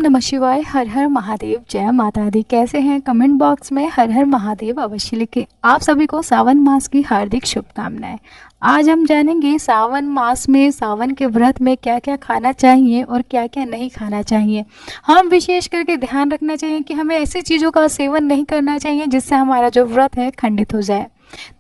नमः शिवाय। हर हर महादेव। जय माता दी। कैसे हैं? कमेंट बॉक्स में हर हर महादेव अवश्य लिखें। आप सभी को सावन मास की हार्दिक शुभकामनाएं। आज हम जानेंगे सावन मास में सावन के व्रत में क्या क्या खाना चाहिए और क्या क्या नहीं खाना चाहिए। हम विशेष करके ध्यान रखना चाहिए कि हमें ऐसी चीज़ों का सेवन नहीं करना चाहिए जिससे हमारा जो व्रत है खंडित हो जाए।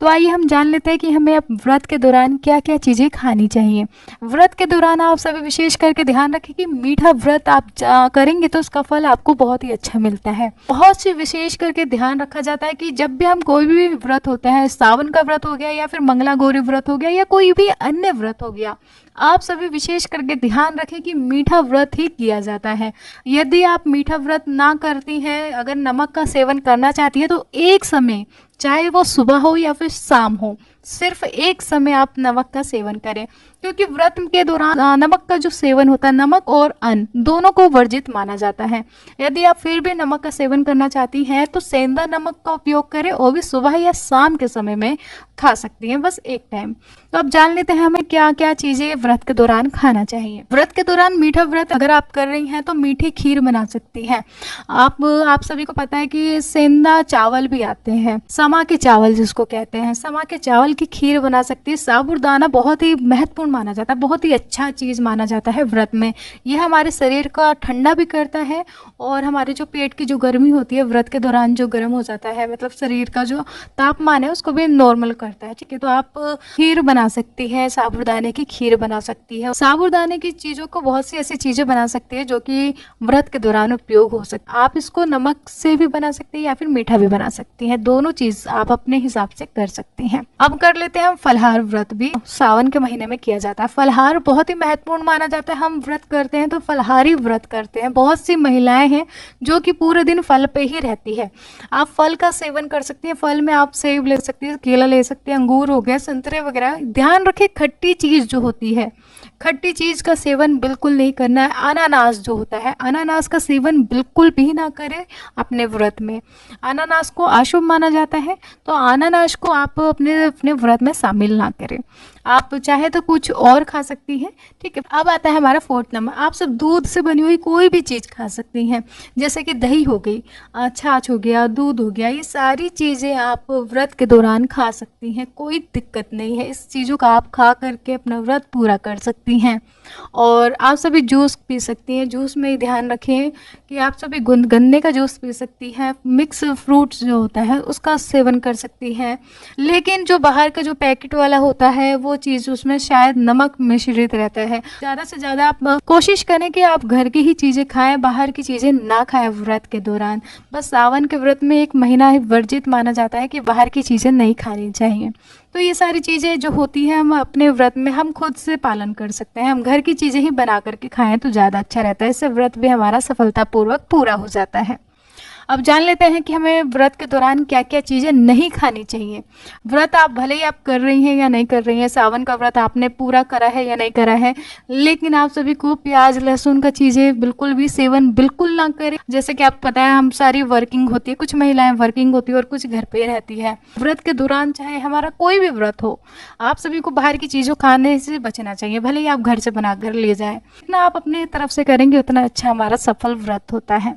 तो आइए हम जान लेते हैं कि हमें अब व्रत के दौरान क्या क्या चीज़ें खानी चाहिए। व्रत के दौरान आप सभी विशेष करके ध्यान रखें कि मीठा व्रत आप करेंगे तो उसका फल आपको बहुत ही अच्छा मिलता है। बहुत से विशेष करके ध्यान रखा जाता है कि जब भी हम कोई भी व्रत होता है, सावन का व्रत हो गया या फिर मंगला गौरी व्रत हो गया या कोई भी अन्य व्रत हो गया, आप सभी विशेष करके ध्यान रखें कि मीठा व्रत ही किया जाता है। यदि आप मीठा व्रत ना करती हैं, अगर नमक का सेवन करना चाहती है तो एक समय, चाहे वो सुबह हो या फिर शाम हो, सिर्फ एक समय आप नमक का सेवन करें, क्योंकि व्रत के दौरान नमक का जो सेवन होता है, नमक और अन्न दोनों को वर्जित माना जाता है। यदि आप फिर भी नमक का सेवन करना चाहती हैं तो सेंधा नमक का उपयोग करें और भी सुबह या शाम के समय में खा सकती हैं, बस एक टाइम। तो अब जान लेते हैं हमें क्या क्या चीज़ें व्रत के दौरान खाना चाहिए। व्रत के दौरान मीठा व्रत अगर आप कर रही हैं तो मीठी खीर बना सकती हैं। आप सभी को पता है कि सेंधा चावल भी आते हैं, समा के चावल जिसको कहते हैं, समा के चावल की खीर बना सकती है। साबूदाना बहुत ही महत्वपूर्ण माना जाता है, बहुत ही अच्छा चीज़ माना जाता है व्रत में। यह हमारे शरीर का ठंडा भी करता है और हमारे जो पेट की जो गर्मी होती है व्रत के दौरान जो गर्म हो जाता है, मतलब शरीर का जो तापमान है उसको भी नॉर्मल करता है। ठीक है, तो आप खीर बना सकती है, साबूदाने की खीर बना सकती है। साबूदाने की चीज़ों को बहुत सी ऐसी चीज़ें बना सकती है जो कि व्रत के दौरान उपयोग हो सकती है। आप इसको नमक से भी बना सकती है या फिर मीठा भी बना सकती है, दोनों चीज़ आप अपने हिसाब से कर सकती हैं। अब कर लेते हैं हम फलाहार व्रत भी सावन के महीने में किया जाता है। फलाहार बहुत ही महत्वपूर्ण माना जाता है। हम व्रत करते हैं तो फलाहारी व्रत करते हैं। बहुत सी महिलाएं हैं जो कि पूरे दिन फल पे ही रहती है। आप फल का सेवन कर सकती हैं। फल में आप सेब ले सकती हैं, केला ले सकती हैं, अंगूर हो गया, संतरे वगैरह। ध्यान रखें खट्टी चीज़ जो होती है, खट्टी चीज़ का सेवन बिल्कुल नहीं करना है। अनानास जो होता है, अनानास का सेवन बिल्कुल भी ना करें अपने व्रत में। अनानास को अशुभ माना जाता है, तो अनानास को आप अपने व्रत में शामिल ना करें। आप चाहे तो कुछ और खा सकती हैं। ठीक है, अब आता है हमारा 4th नंबर। आप सब दूध से बनी हुई कोई भी चीज़ खा सकती हैं, जैसे कि दही हो गई, छाछ हो गया, दूध हो गया, ये सारी चीज़ें आप व्रत के दौरान खा सकती हैं, कोई दिक्कत नहीं है। इस चीज़ों का आप खा करके अपना व्रत पूरा कर सकती हैं। और आप सभी जूस पी सकती हैं। जूस में ध्यान रखें कि आप सभी गन्ने का जूस पी सकती हैं, मिक्स फ्रूट्स जो होता है उसका सेवन कर सकती हैं। लेकिन जो बाहर का जो पैकेट वाला होता है वो चीज़, उसमें शायद नमक मिश्रित रहता है। ज़्यादा से ज़्यादा आप कोशिश करें कि आप घर की ही चीज़ें खाएं, बाहर की चीज़ें ना खाएं व्रत के दौरान। बस सावन के व्रत में एक महीना ही वर्जित माना जाता है कि बाहर की चीज़ें नहीं खानी चाहिए। तो ये सारी चीज़ें जो होती हैं हम अपने व्रत में हम खुद से पालन कर सकते हैं। हम घर की चीज़ें ही बना करके खाएं तो ज़्यादा अच्छा रहता है। इससे व्रत भी हमारा सफलतापूर्वक पूरा हो जाता है। अब जान लेते हैं कि हमें व्रत के दौरान क्या क्या चीज़ें नहीं खानी चाहिए। व्रत आप भले ही आप कर रही हैं या नहीं कर रही हैं, सावन का व्रत आपने पूरा करा है या नहीं करा है, लेकिन आप सभी को प्याज लहसुन का चीज़ें बिल्कुल भी सेवन बिल्कुल ना करें। जैसे कि आप पता है हम सारी वर्किंग होती है, कुछ महिलाएं वर्किंग होती है और कुछ घर पे रहती है। व्रत के दौरान चाहे हमारा कोई भी व्रत हो, आप सभी को बाहर की चीज़ों खाने से बचना चाहिए, भले ही आप घर से बना कर ले जाएं। जितना आप अपने तरफ से करेंगे उतना अच्छा हमारा सफल व्रत होता है।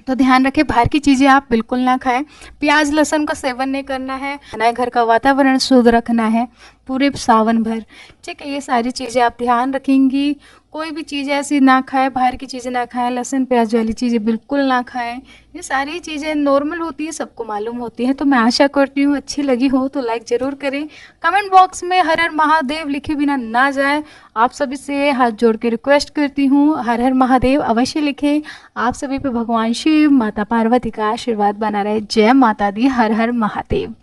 तो ध्यान रखें बाहर की चीज़ें आप बिल्कुल ना खाएं। प्याज लहसुन का सेवन नहीं करना है। हमारे घर का वातावरण शुद्ध रखना है पूरे सावन भर। ठीक है, ये सारी चीज़ें आप ध्यान रखेंगी। कोई भी चीज़ ऐसी ना खाएं, बाहर की चीज़ें ना खाएं, लहसुन प्याज वाली चीज़ें बिल्कुल ना खाएं। ये सारी चीज़ें नॉर्मल होती है, सबको मालूम होती है। तो मैं आशा करती हूँ अच्छी लगी हो तो लाइक ज़रूर करें। कमेंट बॉक्स में हर हर महादेव लिखे बिना ना जाए। आप सभी से हाथ जोड़ के रिक्वेस्ट करती हूँ, हर हर महादेव अवश्य लिखें। आप सभी पे भगवान शिव, माता पार्वती का आशीर्वाद बना रहे। जय माता दी। हर हर महादेव।